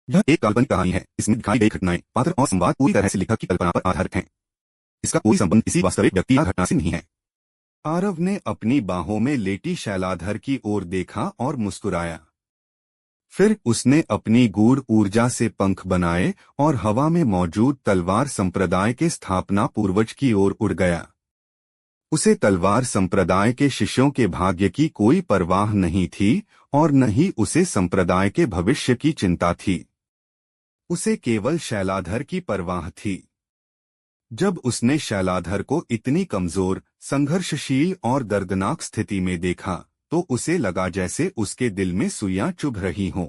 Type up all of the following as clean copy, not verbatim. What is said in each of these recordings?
यह एक काल्पनिक कहानी है। इसमें दिखाई गई घटनाएं, पात्र और संवाद पूरी तरह से लेखक की कल्पना पर आधारित हैं। इसका कोई संबंध किसी वास्तविक व्यक्ति या घटना से नहीं है। आरव ने अपनी बाहों में लेटी शैलाधर की ओर देखा और मुस्कुराया। फिर उसने अपनी गूढ़ ऊर्जा से पंख बनाए और हवा में मौजूद तलवार संप्रदाय के स्थापना पूर्वज की ओर उड़ गया। उसे तलवार संप्रदाय के शिष्यों के भाग्य की कोई परवाह नहीं थी और न ही उसे संप्रदाय के भविष्य की चिंता थी। उसे केवल शैलाधर की परवाह थी। जब उसने शैलाधर को इतनी कमजोर, संघर्षशील और दर्दनाक स्थिति में देखा तो उसे लगा जैसे उसके दिल में सुइयां चुभ रही हों।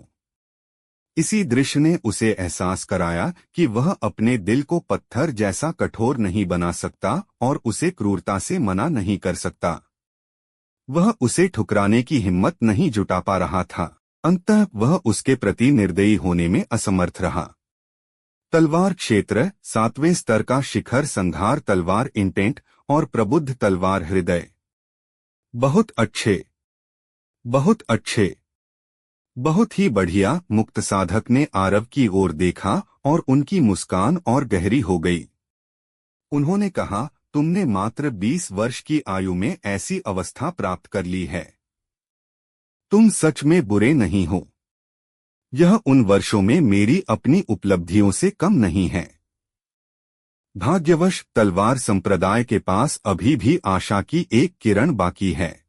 इसी दृश्य ने उसे एहसास कराया कि वह अपने दिल को पत्थर जैसा कठोर नहीं बना सकता और उसे क्रूरता से मना नहीं कर सकता। वह उसे ठुकराने की हिम्मत नहीं जुटा पा रहा था। अंततः वह उसके प्रति निर्दयी होने में असमर्थ रहा। तलवार क्षेत्र, 7वें स्तर का शिखर, संघार तलवार इंटेंट और प्रबुद्ध तलवार हृदय। बहुत अच्छे, बहुत अच्छे, बहुत ही बढ़िया। मुक्त साधक ने आरव की ओर देखा और उनकी मुस्कान और गहरी हो गई। उन्होंने कहा, तुमने मात्र 20 वर्ष की आयु में ऐसी अवस्था प्राप्त कर ली है। तुम सच में बुरे नहीं हो। यह उन वर्षों में मेरी अपनी उपलब्धियों से कम नहीं है। भाग्यवश तलवार संप्रदाय के पास अभी भी आशा की एक किरण बाकी है।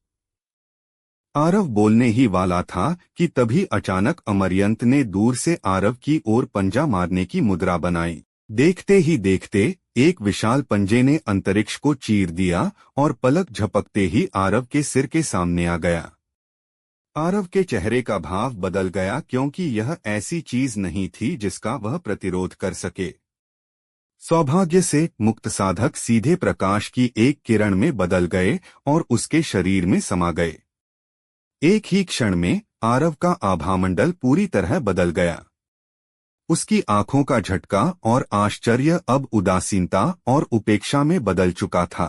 आरव बोलने ही वाला था कि तभी अचानक अमरयंत ने दूर से आरव की ओर पंजा मारने की मुद्रा बनाई। देखते ही देखते एक विशाल पंजे ने अंतरिक्ष को चीर दिया और पलक झपकते ही आरव के सिर के सामने आ गया। आरव के चेहरे का भाव बदल गया क्योंकि यह ऐसी चीज नहीं थी जिसका वह प्रतिरोध कर सके। सौभाग्य से मुक्त साधक सीधे प्रकाश की एक किरण में बदल गए और उसके शरीर में समा गए। एक ही क्षण में आरव का आभामंडल पूरी तरह बदल गया। उसकी आंखों का झटका और आश्चर्य अब उदासीनता और उपेक्षा में बदल चुका था।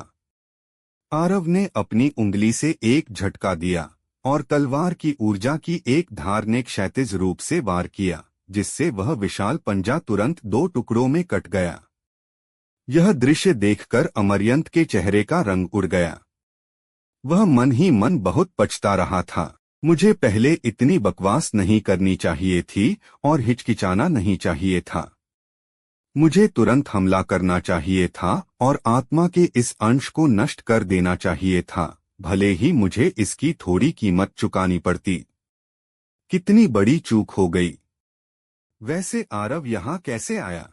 आरव ने अपनी उंगली से एक झटका दिया और तलवार की ऊर्जा की एक धार ने क्षैतिज रूप से वार किया, जिससे वह विशाल पंजा तुरंत 2 टुकड़ों में कट गया। यह दृश्य देखकर अमरयंत के चेहरे का रंग उड़ गया। वह मन ही मन बहुत पछता रहा था। मुझे पहले इतनी बकवास नहीं करनी चाहिए थी और हिचकिचाना नहीं चाहिए था। मुझे तुरंत हमला करना चाहिए था और आत्मा के इस अंश को नष्ट कर देना चाहिए था, भले ही मुझे इसकी थोड़ी कीमत चुकानी पड़ती। कितनी बड़ी चूक हो गई। वैसे आरव यहाँ कैसे आया?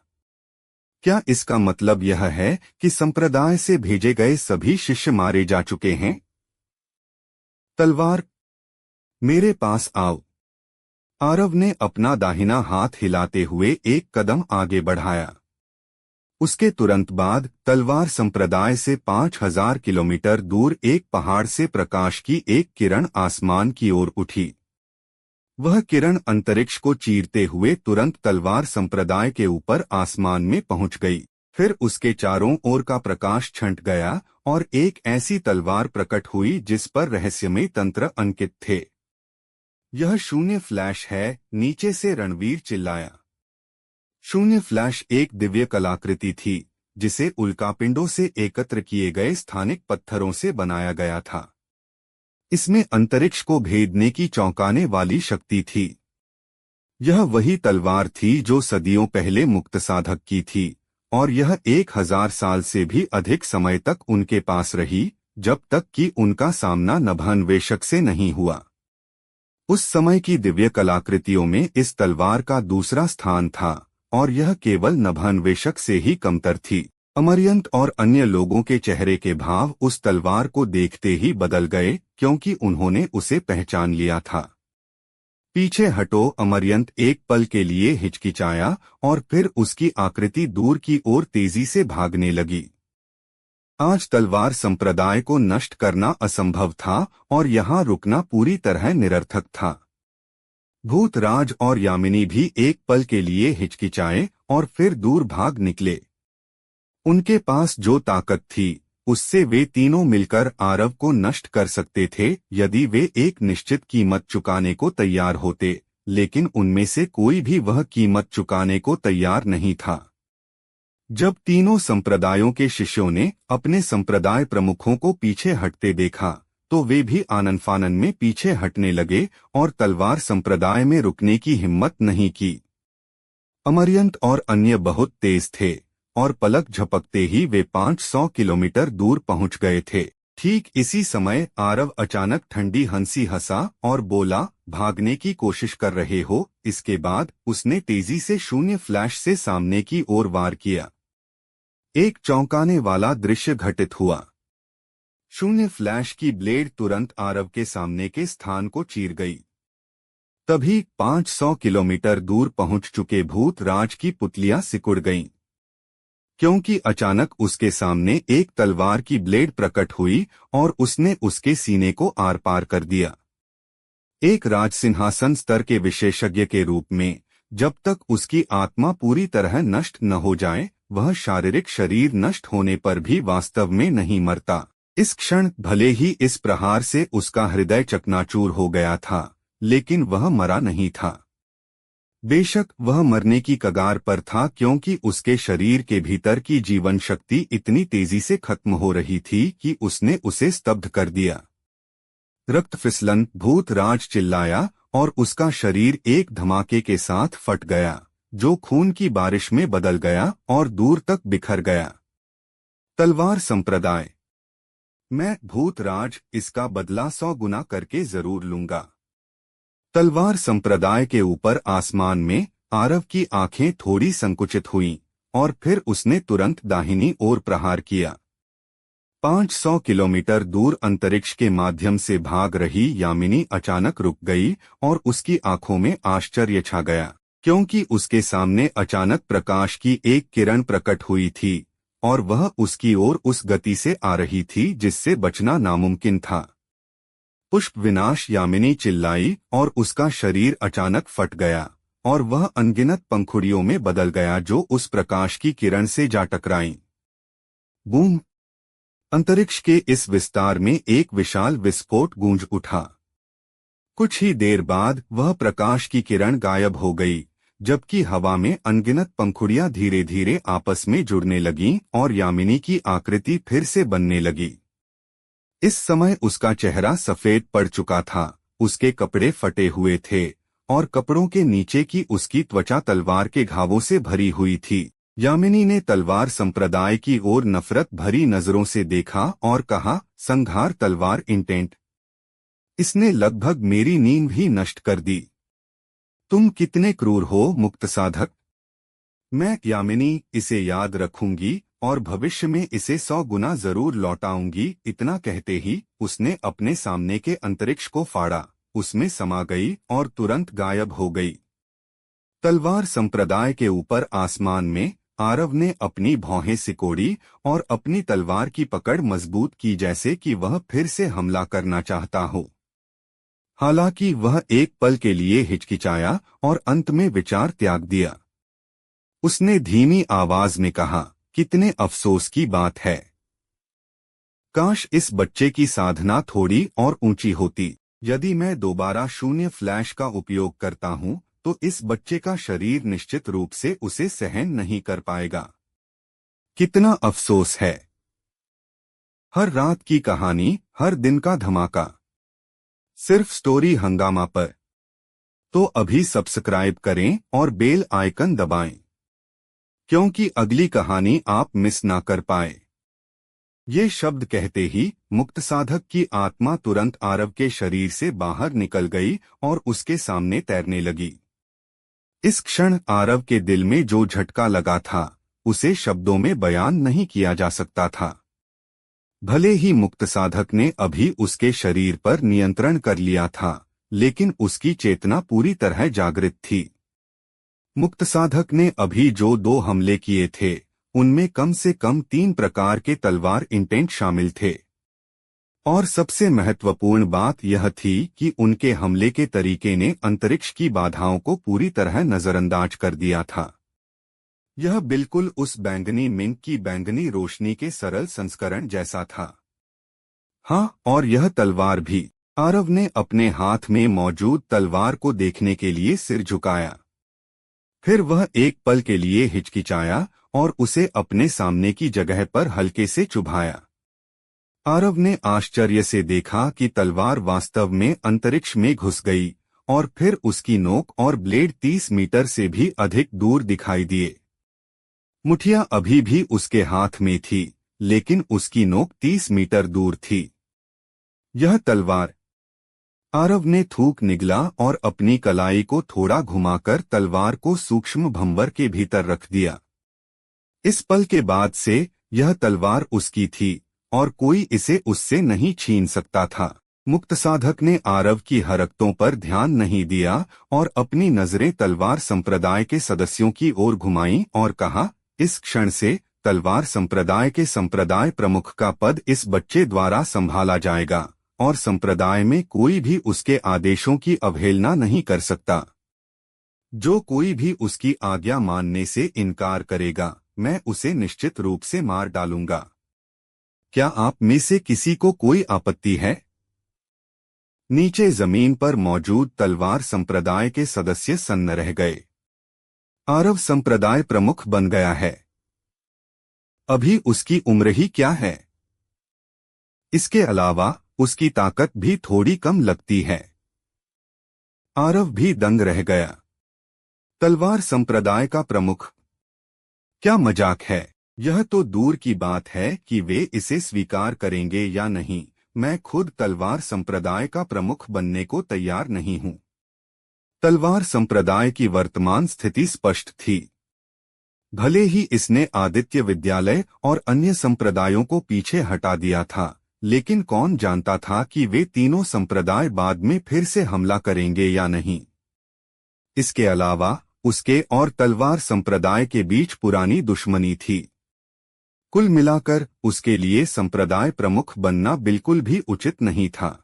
क्या इसका मतलब यह है कि संप्रदाय से भेजे गए सभी शिष्य मारे जा चुके हैं? तलवार, मेरे पास आओ। आरव ने अपना दाहिना हाथ हिलाते हुए एक कदम आगे बढ़ाया। उसके तुरंत बाद तलवार संप्रदाय से 5000 किलोमीटर दूर एक पहाड़ से प्रकाश की एक किरण आसमान की ओर उठी। वह किरण अंतरिक्ष को चीरते हुए तुरंत तलवार संप्रदाय के ऊपर आसमान में पहुंच गई। फिर उसके चारों ओर का प्रकाश छंट गया और एक ऐसी तलवार प्रकट हुई जिस पर रहस्यमय तंत्र अंकित थे। यह शून्य फ्लैश है, नीचे से रणवीर चिल्लाया। शून्य फ्लैश एक दिव्य कलाकृति थी जिसे उल्कापिंडों से एकत्र किए गए स्थानिक पत्थरों से बनाया गया था। इसमें अंतरिक्ष को भेदने की चौंकाने वाली शक्ति थी। यह वही तलवार थी जो सदियों पहले मुक्त साधक की थी और यह 1000 साल से भी अधिक समय तक उनके पास रही, जब तक कि उनका सामना नभान्वेषक से नहीं हुआ। उस समय की दिव्य कलाकृतियों में इस तलवार का दूसरा स्थान था और यह केवल नभान्वेषक से ही कमतर थी। अमरयंत और अन्य लोगों के चेहरे के भाव उस तलवार को देखते ही बदल गए क्योंकि उन्होंने उसे पहचान लिया था। पीछे हटो, अमरयंत एक पल के लिए हिचकिचाया और फिर उसकी आकृति दूर की ओर तेजी से भागने लगी। आज तलवार संप्रदाय को नष्ट करना असंभव था और यहाँ रुकना पूरी तरह निरर्थक था। भूतराज और यामिनी भी एक पल के लिए हिचकिचाए और फिर दूर भाग निकले। उनके पास जो ताकत थी उससे वे तीनों मिलकर आरव को नष्ट कर सकते थे यदि वे एक निश्चित कीमत चुकाने को तैयार होते, लेकिन उनमें से कोई भी वह कीमत चुकाने को तैयार नहीं था। जब तीनों संप्रदायों के शिष्यों ने अपने संप्रदाय प्रमुखों को पीछे हटते देखा तो वे भी आनन फानन में पीछे हटने लगे और तलवार संप्रदाय में रुकने की हिम्मत नहीं की। अमरयंत और अन्य बहुत तेज थे और पलक झपकते ही वे 500 किलोमीटर दूर पहुंच गए थे। ठीक इसी समय आरव अचानक ठंडी हंसी हंसा और बोला, भागने की कोशिश कर रहे हो? इसके बाद उसने तेजी से शून्य फ्लैश से सामने की ओर वार किया। एक चौंकाने वाला दृश्य घटित हुआ। शून्य फ्लैश की ब्लेड तुरंत आरव के सामने के स्थान को चीर गई। तभी 500 किलोमीटर दूर पहुंच चुके भूत राज की पुतलियां सिकुड़ गईं, क्योंकि अचानक उसके सामने एक तलवार की ब्लेड प्रकट हुई और उसने उसके सीने को आर पार कर दिया। एक राजसिंहासन स्तर के विशेषज्ञ के रूप में जब तक उसकी आत्मा पूरी तरह नष्ट न हो जाए, वह शारीरिक शरीर नष्ट होने पर भी वास्तव में नहीं मरता। इस क्षण भले ही इस प्रहार से उसका हृदय चकनाचूर हो गया था, लेकिन वह मरा नहीं था। बेशक वह मरने की कगार पर था, क्योंकि उसके शरीर के भीतर की जीवन शक्ति इतनी तेजी से खत्म हो रही थी कि उसने उसे स्तब्ध कर दिया। रक्त फिसलन, भूत राज चिल्लाया और उसका शरीर एक धमाके के साथ फट गया, जो खून की बारिश में बदल गया और दूर तक बिखर गया। तलवार संप्रदाय। मैं भूत राज इसका बदला 100 गुना करके जरूर लूंगा। तलवार संप्रदाय के ऊपर आसमान में आरव की आंखें थोड़ी संकुचित हुईं और फिर उसने तुरंत दाहिनी ओर प्रहार किया। 500 किलोमीटर दूर अंतरिक्ष के माध्यम से भाग रही यामिनी अचानक रुक गई और उसकी आंखों में आश्चर्य छा गया, क्योंकि उसके सामने अचानक प्रकाश की एक किरण प्रकट हुई थी और वह उसकी ओर उस गति से आ रही थी जिससे बचना नामुमकिन था। पुष्प विनाश, यामिनी चिल्लाई और उसका शरीर अचानक फट गया और वह अनगिनत पंखुड़ियों में बदल गया जो उस प्रकाश की किरण से जा टकराईं। बूम! अंतरिक्ष के इस विस्तार में एक विशाल विस्फोट गूंज उठा। कुछ ही देर बाद वह प्रकाश की किरण गायब हो गई, जबकि हवा में अनगिनत पंखुड़ियां धीरे धीरे आपस में जुड़ने लगीं और यामिनी की आकृति फिर से बनने लगी। इस समय उसका चेहरा सफेद पड़ चुका था, उसके कपड़े फटे हुए थे और कपड़ों के नीचे की उसकी त्वचा तलवार के घावों से भरी हुई थी। यामिनी ने तलवार संप्रदाय की ओर नफरत भरी नजरों से देखा और कहा, संघार तलवार इंटेंट। इसने लगभग मेरी नींद भी नष्ट कर दी। तुम कितने क्रूर हो मुक्त साधक। मैं यामिनी इसे याद रखूंगी और भविष्य में इसे 100 गुना जरूर लौटाऊंगी। इतना कहते ही उसने अपने सामने के अंतरिक्ष को फाड़ा, उसमें समा गई और तुरंत गायब हो गई। तलवार संप्रदाय के ऊपर आसमान में आरव ने अपनी भौहें सिकोड़ी और अपनी तलवार की पकड़ मजबूत की, जैसे कि वह फिर से हमला करना चाहता हो। हालांकि वह एक पल के लिए हिचकिचाया और अंत में विचार त्याग दिया। उसने धीमी आवाज में कहा, कितने अफसोस की बात है। काश इस बच्चे की साधना थोड़ी और ऊंची होती। यदि मैं दोबारा शून्य फ्लैश का उपयोग करता हूं तो इस बच्चे का शरीर निश्चित रूप से उसे सहन नहीं कर पाएगा। कितना अफसोस है। हर रात की कहानी, हर दिन का धमाका, सिर्फ स्टोरी हंगामा पर। तो अभी सब्सक्राइब करें और बेल आइकन दबाएं, क्योंकि अगली कहानी आप मिस ना कर पाए। ये शब्द कहते ही मुक्त साधक की आत्मा तुरंत आरव के शरीर से बाहर निकल गई और उसके सामने तैरने लगी। इस क्षण आरव के दिल में जो झटका लगा था उसे शब्दों में बयान नहीं किया जा सकता था। भले ही मुक्त साधक ने अभी उसके शरीर पर नियंत्रण कर लिया था, लेकिन उसकी चेतना पूरी तरह जागृत थी। मुक्त साधक ने अभी जो 2 हमले किए थे उनमें कम से कम 3 प्रकार के तलवार इंटेंट शामिल थे, और सबसे महत्वपूर्ण बात यह थी कि उनके हमले के तरीके ने अंतरिक्ष की बाधाओं को पूरी तरह नजरअंदाज कर दिया था। यह बिल्कुल उस बैंगनी मिंक की बैंगनी रोशनी के सरल संस्करण जैसा था। हाँ, और यह तलवार भी आरव ने अपने हाथ में मौजूद तलवार को देखने के लिए सिर झुकाया। फिर वह एक पल के लिए हिचकिचाया और उसे अपने सामने की जगह पर हल्के से चुभाया। आरव ने आश्चर्य से देखा कि तलवार वास्तव में अंतरिक्ष में घुस गई और फिर उसकी नोक और ब्लेड 30 मीटर से भी अधिक दूर दिखाई दिए। मुठिया अभी भी उसके हाथ में थी, लेकिन उसकी नोक 30 मीटर दूर थी। यह तलवार। आरव ने थूक निगला और अपनी कलाई को थोड़ा घुमाकर तलवार को सूक्ष्म भंवर के भीतर रख दिया। इस पल के बाद से यह तलवार उसकी थी और कोई इसे उससे नहीं छीन सकता था। मुक्त साधक ने आरव की हरकतों पर ध्यान नहीं दिया और अपनी नजरें तलवार संप्रदाय के सदस्यों की ओर घुमाईं और कहा, इस क्षण से तलवार संप्रदाय के संप्रदाय प्रमुख का पद इस बच्चे द्वारा संभाला जाएगा और संप्रदाय में कोई भी उसके आदेशों की अवहेलना नहीं कर सकता। जो कोई भी उसकी आज्ञा मानने से इनकार करेगा, मैं उसे निश्चित रूप से मार डालूंगा। क्या आप में से किसी को कोई आपत्ति है? नीचे जमीन पर मौजूद तलवार संप्रदाय के सदस्य सन्न रह गए। आरव संप्रदाय प्रमुख बन गया है। अभी उसकी उम्र ही क्या है? इसके अलावा उसकी ताकत भी थोड़ी कम लगती है। आरव भी दंग रह गया। तलवार संप्रदाय का प्रमुख? क्या मजाक है? यह तो दूर की बात है कि वे इसे स्वीकार करेंगे या नहीं। मैं खुद तलवार संप्रदाय का प्रमुख बनने को तैयार नहीं हूं। तलवार संप्रदाय की वर्तमान स्थिति स्पष्ट थी। भले ही इसने आदित्य विद्यालय और अन्य संप्रदायों को पीछे हटा दिया था, लेकिन कौन जानता था कि वे तीनों संप्रदाय बाद में फिर से हमला करेंगे या नहीं। इसके अलावा उसके और तलवार संप्रदाय के बीच पुरानी दुश्मनी थी। कुल मिलाकर उसके लिए संप्रदाय प्रमुख बनना बिल्कुल भी उचित नहीं था।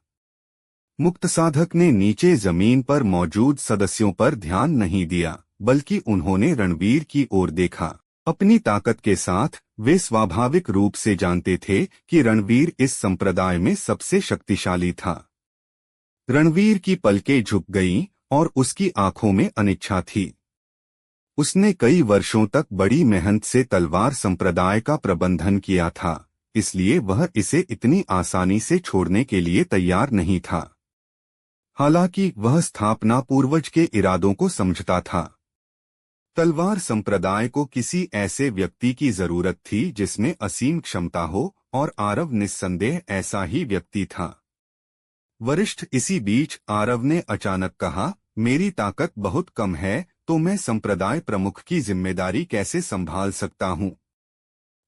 मुक्त साधक ने नीचे जमीन पर मौजूद सदस्यों पर ध्यान नहीं दिया, बल्कि उन्होंने रणवीर की ओर देखा। अपनी ताकत के साथ वे स्वाभाविक रूप से जानते थे कि रणवीर इस संप्रदाय में सबसे शक्तिशाली था। रणवीर की पलकें झुक गईं और उसकी आंखों में अनिच्छा थी। उसने कई वर्षों तक बड़ी मेहनत से तलवार संप्रदाय का प्रबंधन किया था, इसलिए वह इसे इतनी आसानी से छोड़ने के लिए तैयार नहीं था। हालांकि वह स्थापना पूर्वज के इरादों को समझता था। तलवार संप्रदाय को किसी ऐसे व्यक्ति की जरूरत थी जिसमें असीम क्षमता हो, और आरव निस्संदेह ऐसा ही व्यक्ति था। वरिष्ठ। इसी बीच आरव ने अचानक कहा, मेरी ताकत बहुत कम है, तो मैं संप्रदाय प्रमुख की जिम्मेदारी कैसे संभाल सकता हूँ?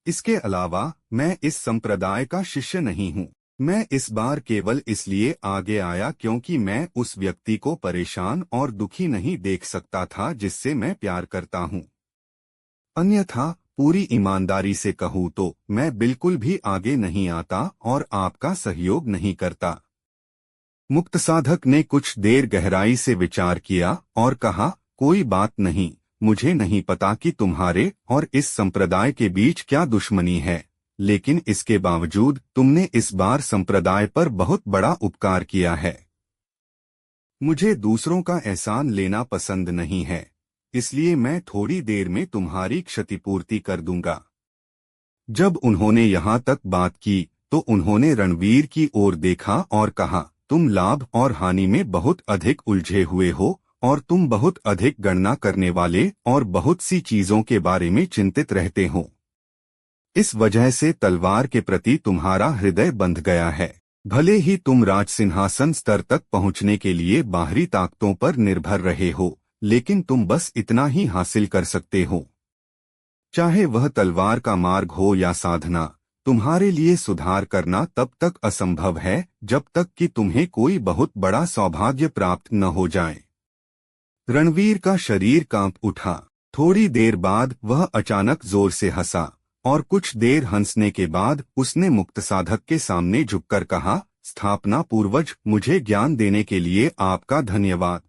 इसके अलावा मैं इस संप्रदाय का शिष्य नहीं हूँ। मैं इस बार केवल इसलिए आगे आया क्योंकि मैं उस व्यक्ति को परेशान और दुखी नहीं देख सकता था जिससे मैं प्यार करता हूँ। अन्यथा पूरी ईमानदारी से कहूँ तो मैं बिल्कुल भी आगे नहीं आता और आपका सहयोग नहीं करता। मुक्त साधक ने कुछ देर गहराई से विचार किया और कहा, कोई बात नहीं, मुझे नहीं पता कि तुम्हारे और इस संप्रदाय के बीच क्या दुश्मनी है, लेकिन इसके बावजूद तुमने इस बार संप्रदाय पर बहुत बड़ा उपकार किया है। मुझे दूसरों का एहसान लेना पसंद नहीं है, इसलिए मैं थोड़ी देर में तुम्हारी क्षतिपूर्ति कर दूंगा। जब उन्होंने यहाँ तक बात की तो उन्होंने रणवीर की ओर देखा और कहा, तुम लाभ और हानि में बहुत अधिक उलझे हुए हो और तुम बहुत अधिक गणना करने वाले और बहुत सी चीजों के बारे में चिंतित रहते हो। इस वजह से तलवार के प्रति तुम्हारा हृदय बंध गया है। भले ही तुम राजसिंहासन स्तर तक पहुंचने के लिए बाहरी ताकतों पर निर्भर रहे हो, लेकिन तुम बस इतना ही हासिल कर सकते हो। चाहे वह तलवार का मार्ग हो या साधना, तुम्हारे लिए सुधार करना तब तक असंभव है जब तक कि तुम्हें कोई बहुत बड़ा सौभाग्य प्राप्त न हो जाए। रणवीर का शरीर कांप उठा। थोड़ी देर बाद वह अचानक जोर से हंसा और कुछ देर हंसने के बाद उसने मुक्त साधक के सामने झुककर कहा, स्थापना पूर्वज, मुझे ज्ञान देने के लिए आपका धन्यवाद।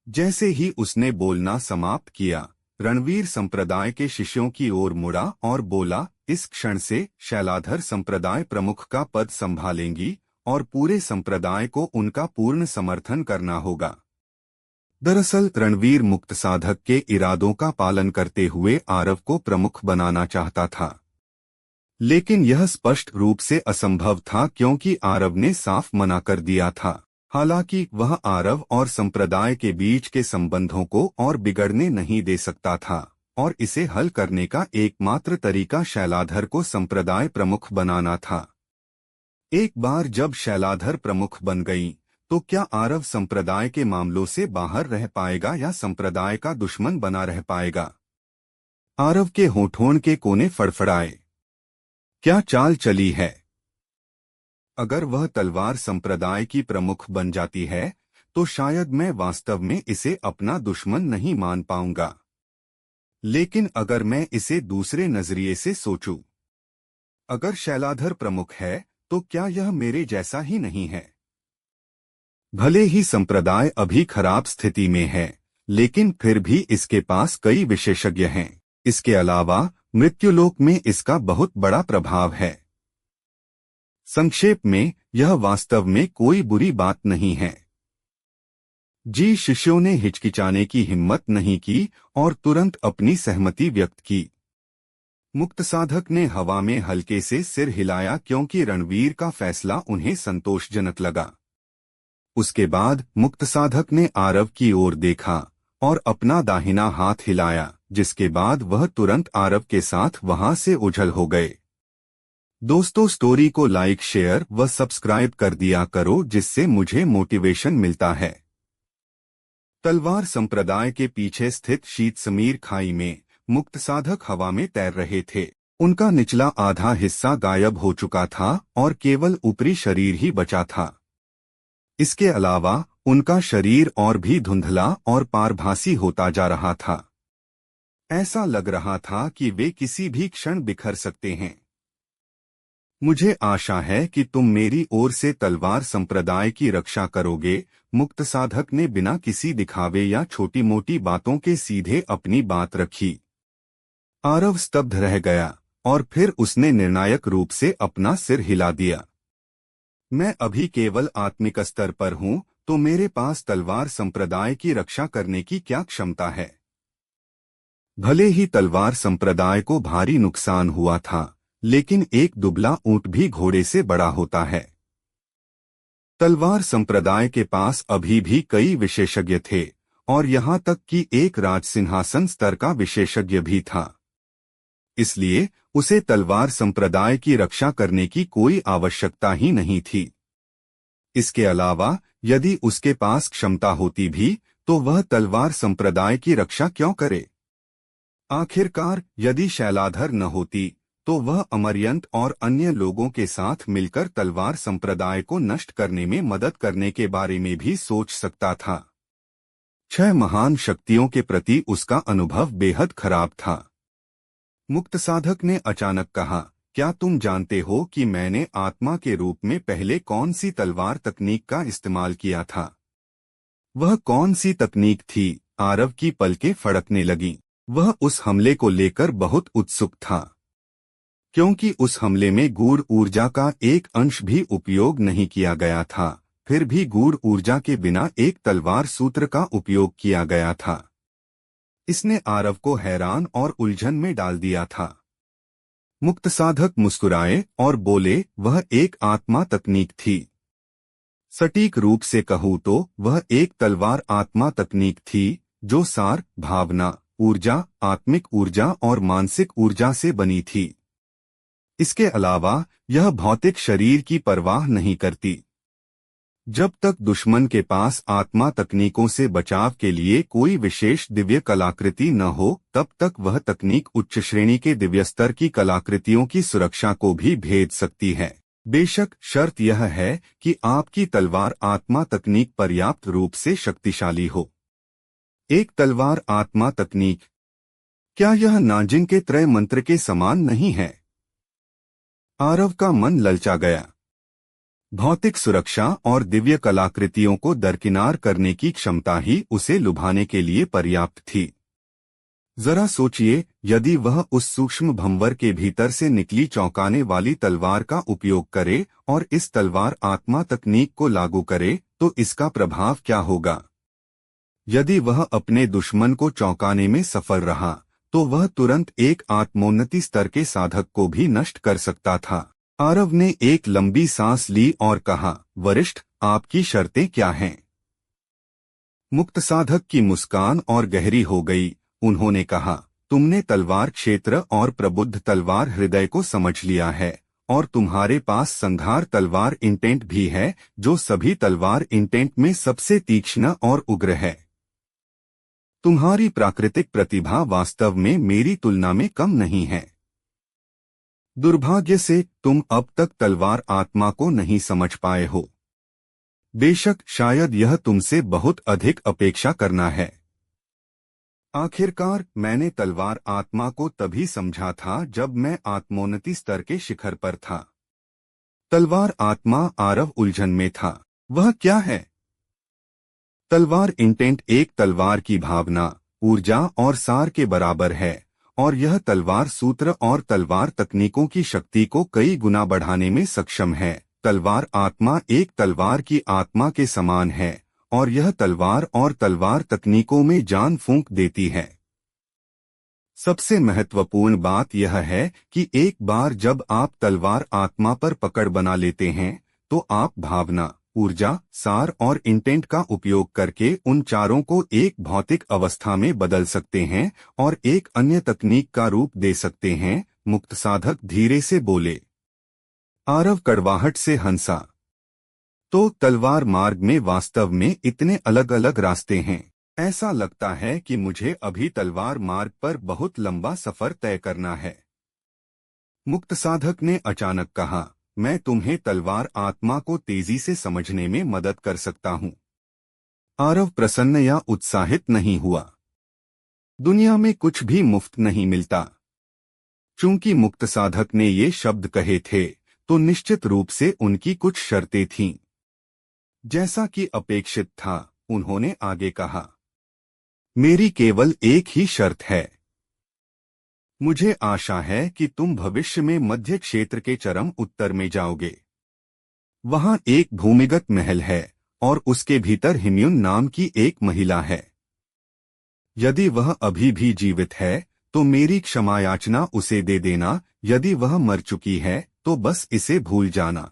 जैसे ही उसने बोलना समाप्त किया, रणवीर संप्रदाय के शिष्यों की ओर मुड़ा और बोला, इस क्षण से शैलाधर संप्रदाय प्रमुख का पद संभालेंगी और पूरे संप्रदाय को उनका पूर्ण समर्थन करना होगा। दरअसल रणवीर मुक्त साधक के इरादों का पालन करते हुए आरव को प्रमुख बनाना चाहता था, लेकिन यह स्पष्ट रूप से असंभव था क्योंकि आरव ने साफ मना कर दिया था। हालांकि वह आरव और संप्रदाय के बीच के संबंधों को और बिगड़ने नहीं दे सकता था और इसे हल करने का एकमात्र तरीका शैलाधर को संप्रदाय प्रमुख बनाना था। एक बार जब शैलाधर प्रमुख बन गई तो क्या आरव संप्रदाय के मामलों से बाहर रह पाएगा या संप्रदाय का दुश्मन बना रह पाएगा? आरव के होठों के कोने फड़फड़ाए। क्या चाल चली है? अगर वह तलवार संप्रदाय की प्रमुख बन जाती है तो शायद मैं वास्तव में इसे अपना दुश्मन नहीं मान पाऊंगा, लेकिन अगर मैं इसे दूसरे नजरिए से सोचूं, अगर शैलाधर प्रमुख है तो क्या यह मेरे जैसा ही नहीं है? भले ही संप्रदाय अभी खराब स्थिति में है, लेकिन फिर भी इसके पास कई विशेषज्ञ हैं। इसके अलावा मृत्युलोक में इसका बहुत बड़ा प्रभाव है। संक्षेप में, यह वास्तव में कोई बुरी बात नहीं है। जी शिष्यों ने हिचकिचाने की हिम्मत नहीं की और तुरंत अपनी सहमति व्यक्त की। मुक्त साधक ने हवा में हल्के से सिर हिलाया क्योंकि रणवीर का फैसला उन्हें संतोषजनक लगा। उसके बाद मुक्त साधक ने आरव की ओर देखा और अपना दाहिना हाथ हिलाया, जिसके बाद वह तुरंत आरव के साथ वहां से उछल हो गए। दोस्तों, स्टोरी को लाइक, शेयर व सब्सक्राइब कर दिया करो जिससे मुझे मोटिवेशन मिलता है। तलवार संप्रदाय के पीछे स्थित शीत समीर खाई में मुक्त साधक हवा में तैर रहे थे। उनका निचला आधा हिस्सा गायब हो चुका था और केवल ऊपरी शरीर ही बचा था। इसके अलावा उनका शरीर और भी धुंधला और पारभासी होता जा रहा था। ऐसा लग रहा था कि वे किसी भी क्षण बिखर सकते हैं। मुझे आशा है कि तुम मेरी ओर से तलवार संप्रदाय की रक्षा करोगे, मुक्त साधक ने बिना किसी दिखावे या छोटी मोटी बातों के सीधे अपनी बात रखी। आरव स्तब्ध रह गया और फिर उसने निर्णायक रूप से अपना सिर हिला दिया। मैं अभी केवल आत्मिक स्तर पर हूं, तो मेरे पास तलवार संप्रदाय की रक्षा करने की क्या क्षमता है? भले ही तलवार संप्रदाय को भारी नुकसान हुआ था, लेकिन एक दुबला ऊंट भी घोड़े से बड़ा होता है। तलवार संप्रदाय के पास अभी भी कई विशेषज्ञ थे और यहां तक कि एक राजसिंहासन स्तर का विशेषज्ञ भी था। इसलिए उसे तलवार संप्रदाय की रक्षा करने की कोई आवश्यकता ही नहीं थी। इसके अलावा यदि उसके पास क्षमता होती भी तो वह तलवार संप्रदाय की रक्षा क्यों करे? आखिरकार यदि शैलाधर न होती तो वह अमरयंत और अन्य लोगों के साथ मिलकर तलवार संप्रदाय को नष्ट करने में मदद करने के बारे में भी सोच सकता था। 6 महान शक्तियों के प्रति उसका अनुभव बेहद खराब था। मुक्त साधक ने अचानक कहा, क्या तुम जानते हो कि मैंने आत्मा के रूप में पहले कौन सी तलवार तकनीक का इस्तेमाल किया था? वह कौन सी तकनीक थी? आरव की पलकें फड़कने लगीं। वह उस हमले को लेकर बहुत उत्सुक था, क्योंकि उस हमले में गूढ़ ऊर्जा का एक अंश भी उपयोग नहीं किया गया था। फिर भी गूढ़ ऊर्जा के बिना एक तलवार सूत्र का उपयोग किया गया था। इसने आरव को हैरान और उलझन में डाल दिया था। मुक्त साधक मुस्कुराए और बोले, वह एक आत्मा तकनीक थी। सटीक रूप से कहूँ तो वह एक तलवार आत्मा तकनीक थी जो सार, भावना, ऊर्जा, आत्मिक ऊर्जा और मानसिक ऊर्जा से बनी थी। इसके अलावा यह भौतिक शरीर की परवाह नहीं करती। जब तक दुश्मन के पास आत्मा तकनीकों से बचाव के लिए कोई विशेष दिव्य कलाकृति न हो, तब तक वह तकनीक उच्च श्रेणी के दिव्य स्तर की कलाकृतियों की सुरक्षा को भी भेद सकती है। बेशक शर्त यह है कि आपकी तलवार आत्मा तकनीक पर्याप्त रूप से शक्तिशाली हो। एक तलवार आत्मा तकनीक, क्या यह नाजिन के त्रय मंत्र के समान नहीं है? आरव का मन ललचा गया। भौतिक सुरक्षा और दिव्य कलाकृतियों को दरकिनार करने की क्षमता ही उसे लुभाने के लिए पर्याप्त थी। जरा सोचिए, यदि वह उस सूक्ष्म भंवर के भीतर से निकली चौंकाने वाली तलवार का उपयोग करे और इस तलवार आत्मा तकनीक को लागू करे तो इसका प्रभाव क्या होगा? यदि वह अपने दुश्मन को चौंकाने में सफल रहा तो वह तुरंत एक आत्मोन्नति स्तर के साधक को भी नष्ट कर सकता था। आरव ने एक लंबी सांस ली और कहा, वरिष्ठ, आपकी शर्तें क्या हैं? मुक्त साधक की मुस्कान और गहरी हो गई। उन्होंने कहा, तुमने तलवार क्षेत्र और प्रबुद्ध तलवार हृदय को समझ लिया है और तुम्हारे पास संघार तलवार इंटेंट भी है, जो सभी तलवार इंटेंट में सबसे तीक्ष्ण और उग्र है। तुम्हारी प्राकृतिक प्रतिभा वास्तव में मेरी तुलना में कम नहीं है। दुर्भाग्य से तुम अब तक तलवार आत्मा को नहीं समझ पाए हो। बेशक शायद यह तुमसे बहुत अधिक अपेक्षा करना है। आखिरकार मैंने तलवार आत्मा को तभी समझा था जब मैं आत्मोन्नति स्तर के शिखर पर था। तलवार आत्मा आरव उलझन में था। वह क्या है? तलवार इंटेंट एक तलवार की भावना, ऊर्जा और सार के बराबर है और यह तलवार सूत्र और तलवार तकनीकों की शक्ति को कई गुना बढ़ाने में सक्षम है। तलवार आत्मा एक तलवार की आत्मा के समान है और यह तलवार और तलवार तकनीकों में जान फूंक देती है। सबसे महत्वपूर्ण बात यह है कि एक बार जब आप तलवार आत्मा पर पकड़ बना लेते हैं तो आप भावना, ऊर्जा, सार और इंटेंट का उपयोग करके उन चारों को एक भौतिक अवस्था में बदल सकते हैं और एक अन्य तकनीक का रूप दे सकते हैं। मुक्त साधक धीरे से बोले। आरव कड़वाहट से हंसा। तो तलवार मार्ग में वास्तव में इतने अलग अलग रास्ते हैं। ऐसा लगता है कि मुझे अभी तलवार मार्ग पर बहुत लंबा सफर तय करना है। मुक्त साधक ने अचानक कहा, मैं तुम्हें तलवार आत्मा को तेजी से समझने में मदद कर सकता हूँ। आरव प्रसन्न या उत्साहित नहीं हुआ। दुनिया में कुछ भी मुफ्त नहीं मिलता। चूंकि मुक्त साधक ने ये शब्द कहे थे तो निश्चित रूप से उनकी कुछ शर्तें थीं। जैसा कि अपेक्षित था, उन्होंने आगे कहा, मेरी केवल एक ही शर्त है। मुझे आशा है कि तुम भविष्य में मध्य क्षेत्र के चरम उत्तर में जाओगे। वहां एक भूमिगत महल है और उसके भीतर हिम्यून नाम की एक महिला है। यदि वह अभी भी जीवित है तो मेरी क्षमा याचना उसे दे देना। यदि वह मर चुकी है तो बस इसे भूल जाना।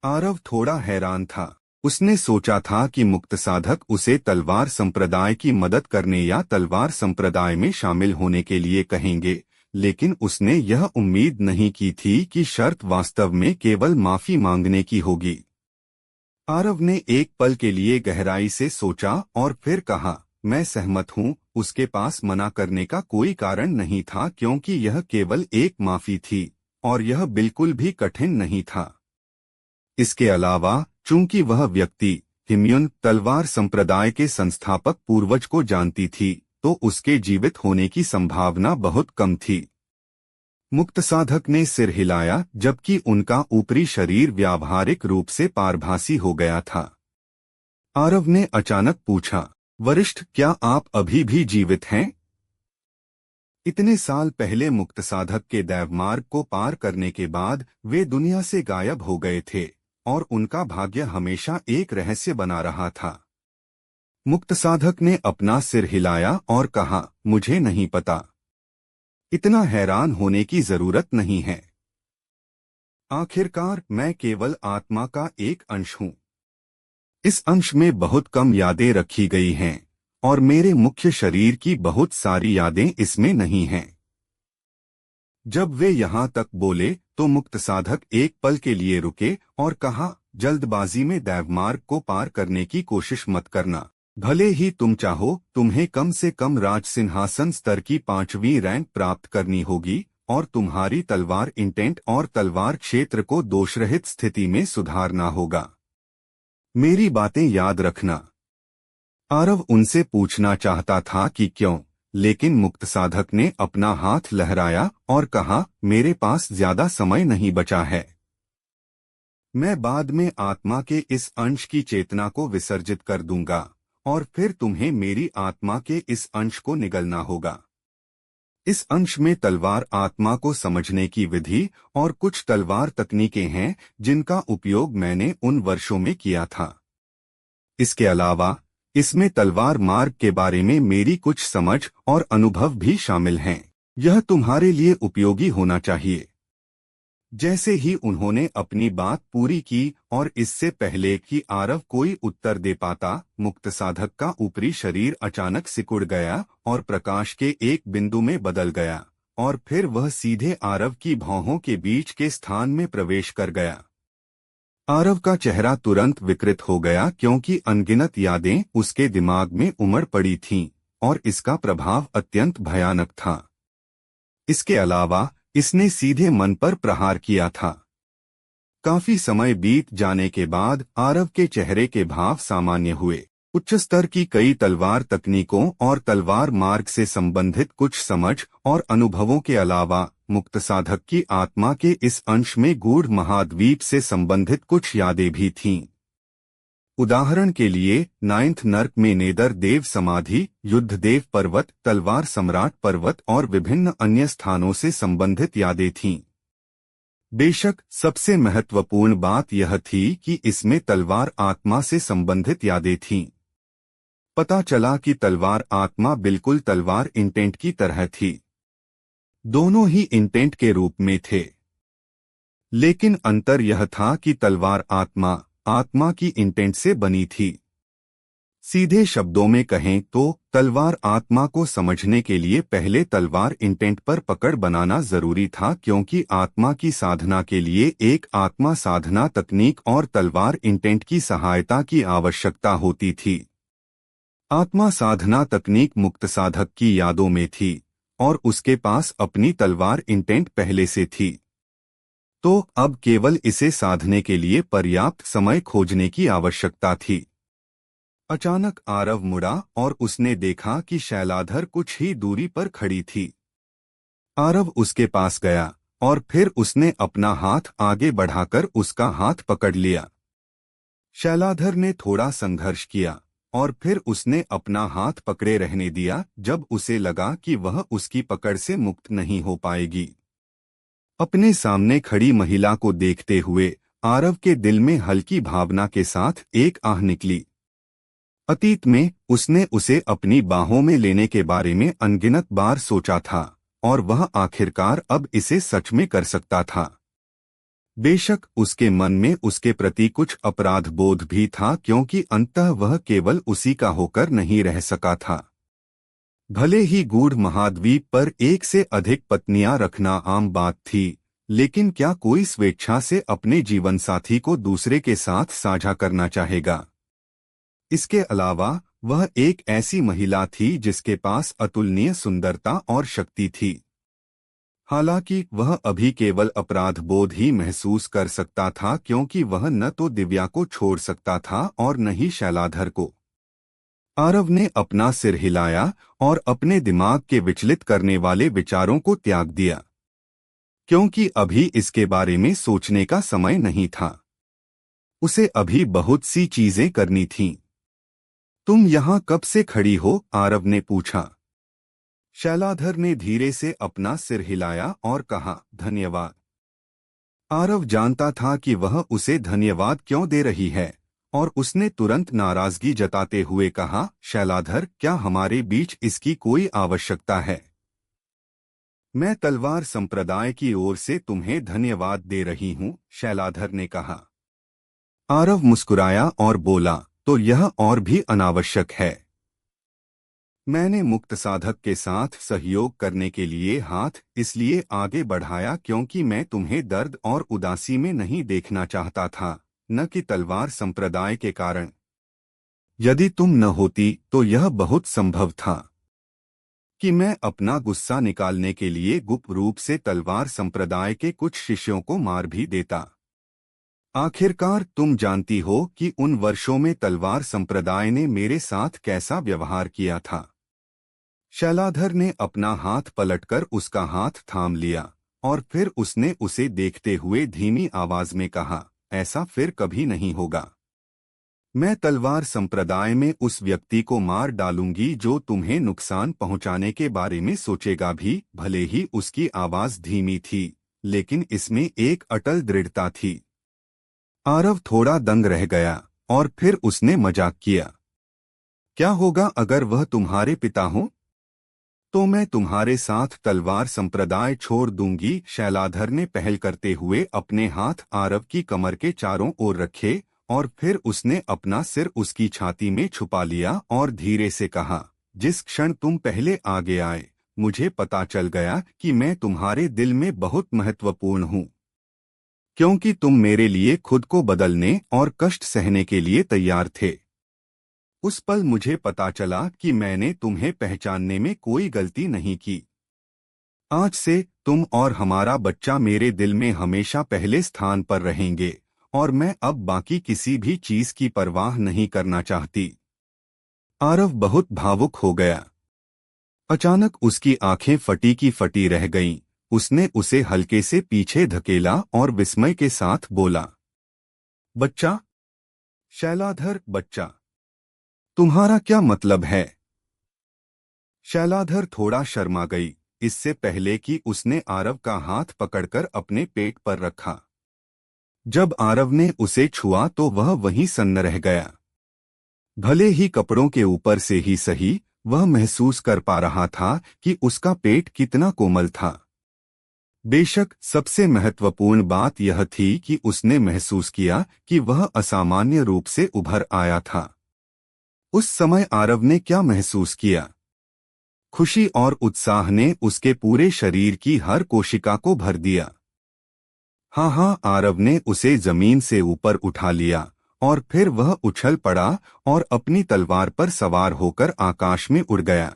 आरव थोड़ा हैरान था। उसने सोचा था कि मुक्त साधक उसे तलवार संप्रदाय की मदद करने या तलवार संप्रदाय में शामिल होने के लिए कहेंगे, लेकिन उसने यह उम्मीद नहीं की थी कि शर्त वास्तव में केवल माफी मांगने की होगी। आरव ने एक पल के लिए गहराई से सोचा और फिर कहा, मैं सहमत हूँ। उसके पास मना करने का कोई कारण नहीं था क्योंकि यह केवल एक माफी थी और यह बिल्कुल भी कठिन नहीं था। इसके अलावा चूंकि वह व्यक्ति हिम्यून तलवार संप्रदाय के संस्थापक पूर्वज को जानती थी तो उसके जीवित होने की संभावना बहुत कम थी। मुक्त साधक ने सिर हिलाया जबकि उनका ऊपरी शरीर व्यावहारिक रूप से पारभासी हो गया था। आरव ने अचानक पूछा, वरिष्ठ, क्या आप अभी भी जीवित हैं? इतने साल पहले मुक्त साधक के दैवमार्ग को पार करने के बाद वे दुनिया से गायब हो गए थे और उनका भाग्य हमेशा एक रहस्य बना रहा था। मुक्त साधक ने अपना सिर हिलाया और कहा, मुझे नहीं पता। इतना हैरान होने की जरूरत नहीं है। आखिरकार मैं केवल आत्मा का एक अंश हूँ। इस अंश में बहुत कम यादें रखी गई हैं और मेरे मुख्य शरीर की बहुत सारी यादें इसमें नहीं हैं। जब वे यहाँ तक बोले तो मुक्त साधक एक पल के लिए रुके और कहा, जल्दबाजी में दैवमार्ग को पार करने की कोशिश मत करना। भले ही तुम चाहो, तुम्हें कम से कम राज सिंहासन स्तर की 5वीं रैंक प्राप्त करनी होगी और तुम्हारी तलवार इंटेंट और तलवार क्षेत्र को दोषरहित स्थिति में सुधारना होगा। मेरी बातें याद रखना। आरव उनसे पूछना चाहता था कि क्यों, लेकिन मुक्त साधक ने अपना हाथ लहराया और कहा, मेरे पास ज्यादा समय नहीं बचा है। मैं बाद में आत्मा के इस अंश की चेतना को विसर्जित कर दूंगा और फिर तुम्हें मेरी आत्मा के इस अंश को निगलना होगा। इस अंश में तलवार आत्मा को समझने की विधि और कुछ तलवार तकनीकें हैं जिनका उपयोग मैंने उन वर्षों में किया था। इसके अलावा इसमें तलवार मार्ग के बारे में मेरी कुछ समझ और अनुभव भी शामिल हैं। यह तुम्हारे लिए उपयोगी होना चाहिए। जैसे ही उन्होंने अपनी बात पूरी की और इससे पहले कि आरव कोई उत्तर दे पाता, मुक्त साधक का ऊपरी शरीर अचानक सिकुड़ गया और प्रकाश के एक बिंदु में बदल गया और फिर वह सीधे आरव की भौहों के बीच के स्थान में प्रवेश कर गया। आरव का चेहरा तुरंत विकृत हो गया क्योंकि अनगिनत यादें उसके दिमाग में उमड़ पड़ी थीं और इसका प्रभाव अत्यंत भयानक था। इसके अलावा इसने सीधे मन पर प्रहार किया था। काफी समय बीत जाने के बाद आरव के चेहरे के भाव सामान्य हुए। उच्च स्तर की कई तलवार तकनीकों और तलवार मार्ग से संबंधित कुछ समझ और अनुभवों के अलावा मुक्त साधक की आत्मा के इस अंश में गूढ़ महाद्वीप से संबंधित कुछ यादें भी थीं। उदाहरण के लिए नाइन्थ नर्क में नेदर देव समाधि, युद्धदेव पर्वत, तलवार सम्राट पर्वत और विभिन्न अन्य स्थानों से संबंधित यादें थीं। बेशक सबसे महत्वपूर्ण बात यह थी कि इसमें तलवार आत्मा से संबंधित यादें थीं। पता चला कि तलवार आत्मा बिल्कुल तलवार इंटेंट की तरह थी। दोनों ही इंटेंट के रूप में थे, लेकिन अंतर यह था कि तलवार आत्मा की इंटेंट से बनी थी। सीधे शब्दों में कहें तो तलवार आत्मा को समझने के लिए पहले तलवार इंटेंट पर पकड़ बनाना जरूरी था, क्योंकि आत्मा की साधना के लिए एक आत्मा साधना तकनीक और तलवार इंटेंट की सहायता की आवश्यकता होती थी। आत्मा साधना तकनीक मुक्त साधक की यादों में थी और उसके पास अपनी तलवार इंटेंट पहले से थी, तो अब केवल इसे साधने के लिए पर्याप्त समय खोजने की आवश्यकता थी। अचानक आरव मुड़ा और उसने देखा कि शैलाधर कुछ ही दूरी पर खड़ी थी। आरव उसके पास गया और फिर उसने अपना हाथ आगे बढ़ाकर उसका हाथ पकड़ लिया। शैलाधर ने थोड़ा संघर्ष किया और फिर उसने अपना हाथ पकड़े रहने दिया जब उसे लगा कि वह उसकी पकड़ से मुक्त नहीं हो पाएगी। अपने सामने खड़ी महिला को देखते हुए आरव के दिल में हल्की भावना के साथ एक आह निकली। अतीत में उसने उसे अपनी बाहों में लेने के बारे में अनगिनत बार सोचा था और वह आखिरकार अब इसे सच में कर सकता था। बेशक उसके मन में उसके प्रति कुछ अपराध बोध भी था, क्योंकि अंततः वह केवल उसी का होकर नहीं रह सका था। भले ही गूढ़ महाद्वीप पर एक से अधिक पत्नियां रखना आम बात थी, लेकिन क्या कोई स्वेच्छा से अपने जीवनसाथी को दूसरे के साथ साझा करना चाहेगा? इसके अलावा वह एक ऐसी महिला थी जिसके पास अतुलनीय सुंदरता और शक्ति थी। हालांकि वह अभी केवल अपराध बोध ही महसूस कर सकता था, क्योंकि वह न तो दिव्या को छोड़ सकता था और न ही शैलाधर को। आरव ने अपना सिर हिलाया और अपने दिमाग के विचलित करने वाले विचारों को त्याग दिया, क्योंकि अभी इसके बारे में सोचने का समय नहीं था। उसे अभी बहुत सी चीजें करनी थीं। तुम यहाँ कब से खड़ी हो? आरव ने पूछा। शैलाधर ने धीरे से अपना सिर हिलाया और कहा, धन्यवाद। आरव जानता था कि वह उसे धन्यवाद क्यों दे रही है और उसने तुरंत नाराजगी जताते हुए कहा, शैलाधर, क्या हमारे बीच इसकी कोई आवश्यकता है? मैं तलवार संप्रदाय की ओर से तुम्हें धन्यवाद दे रही हूँ, शैलाधर ने कहा। आरव मुस्कुराया और बोला, तो यह और भी अनावश्यक है। मैंने मुक्त साधक के साथ सहयोग करने के लिए हाथ इसलिए आगे बढ़ाया क्योंकि मैं तुम्हें दर्द और उदासी में नहीं देखना चाहता था, न कि तलवार संप्रदाय के कारण। यदि तुम न होती तो यह बहुत संभव था कि मैं अपना गुस्सा निकालने के लिए गुप्त रूप से तलवार संप्रदाय के कुछ शिष्यों को मार भी देता। आखिरकार तुम जानती हो कि उन वर्षों में तलवार संप्रदाय ने मेरे साथ कैसा व्यवहार किया था। शैलाधर ने अपना हाथ पलटकर उसका हाथ थाम लिया और फिर उसने उसे देखते हुए धीमी आवाज में कहा, ऐसा फिर कभी नहीं होगा। मैं तलवार संप्रदाय में उस व्यक्ति को मार डालूंगी जो तुम्हें नुकसान पहुंचाने के बारे में सोचेगा भी। भले ही उसकी आवाज धीमी थी, लेकिन इसमें एक अटल दृढ़ता थी। आरव थोड़ा दंग रह गया और फिर उसने मजाक किया, क्या होगा अगर वह तुम्हारे पिता हो? तो मैं तुम्हारे साथ तलवार संप्रदाय छोड़ दूंगी। शैलाधर ने पहल करते हुए अपने हाथ आरव की कमर के चारों ओर रखे और फिर उसने अपना सिर उसकी छाती में छुपा लिया और धीरे से कहा, जिस क्षण तुम पहले आगे आए, मुझे पता चल गया कि मैं तुम्हारे दिल में बहुत महत्वपूर्ण हूँ, क्योंकि तुम मेरे लिए खुद को बदलने और कष्ट सहने के लिए तैयार थे। उस पल मुझे पता चला कि मैंने तुम्हें पहचानने में कोई गलती नहीं की। आज से तुम और हमारा बच्चा मेरे दिल में हमेशा पहले स्थान पर रहेंगे और मैं अब बाकी किसी भी चीज की परवाह नहीं करना चाहती। आरव बहुत भावुक हो गया। अचानक उसकी आंखें फटी की फटी रह गईं। उसने उसे हल्के से पीछे धकेला और विस्मय के साथ बोला, बच्चा? शैलाधर, बच्चा? तुम्हारा क्या मतलब है? शैलाधर थोड़ा शर्मा गई, इससे पहले कि उसने आरव का हाथ पकड़कर अपने पेट पर रखा। जब आरव ने उसे छुआ तो वह वहीं सन्न रह गया। भले ही कपड़ों के ऊपर से ही सही, वह महसूस कर पा रहा था कि उसका पेट कितना कोमल था। बेशक सबसे महत्वपूर्ण बात यह थी कि उसने महसूस किया कि वह असामान्य रूप से उभर आया था। उस समय आरव ने क्या महसूस किया? खुशी और उत्साह ने उसके पूरे शरीर की हर कोशिका को भर दिया। हाँ, आरव ने उसे जमीन से ऊपर उठा लिया और फिर वह उछल पड़ा और अपनी तलवार पर सवार होकर आकाश में उड़ गया।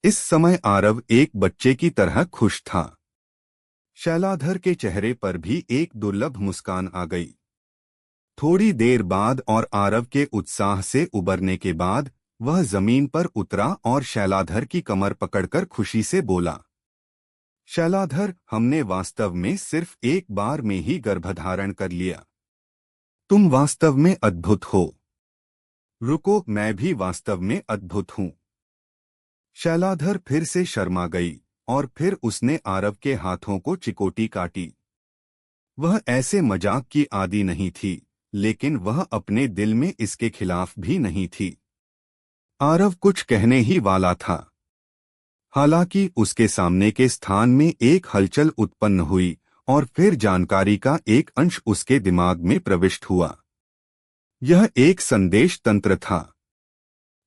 इस समय आरव एक बच्चे की तरह खुश था। शैलाधर के चेहरे पर भी एक दुर्लभ मुस्कान आ गई। थोड़ी देर बाद और आरव के उत्साह से उबरने के बाद वह जमीन पर उतरा और शैलाधर की कमर पकड़कर खुशी से बोला, शैलाधर, हमने वास्तव में सिर्फ एक बार में ही गर्भधारण कर लिया। तुम वास्तव में अद्भुत हो। रुको, मैं भी वास्तव में अद्भुत हूँ। शैलाधर फिर से शर्मा गई और फिर उसने आरव के हाथों को चिकोटी काटी। वह ऐसे मजाक की आदी नहीं थी, लेकिन वह अपने दिल में इसके खिलाफ भी नहीं थी। आरव कुछ कहने ही वाला था, हालांकि उसके सामने के स्थान में एक हलचल उत्पन्न हुई और फिर जानकारी का एक अंश उसके दिमाग में प्रविष्ट हुआ। यह एक संदेश तंत्र था।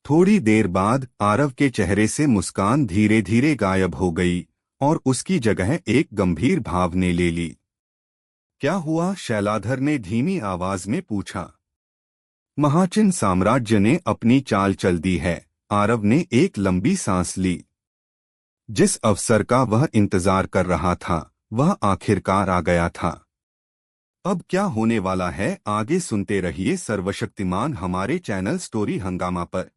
थोड़ी देर बाद आरव के चेहरे से मुस्कान धीरे धीरे गायब हो गई और उसकी जगह एक गंभीर भाव ने ले ली। क्या हुआ? शैलाधर ने धीमी आवाज में पूछा। महाचिन साम्राज्य ने अपनी चाल चल दी है। आरव ने एक लंबी सांस ली। जिस अवसर का वह इंतजार कर रहा था वह आखिरकार आ गया था। अब क्या होने वाला है, आगे सुनते रहिए सर्वशक्तिमान हमारे चैनल स्टोरी हंगामा पर।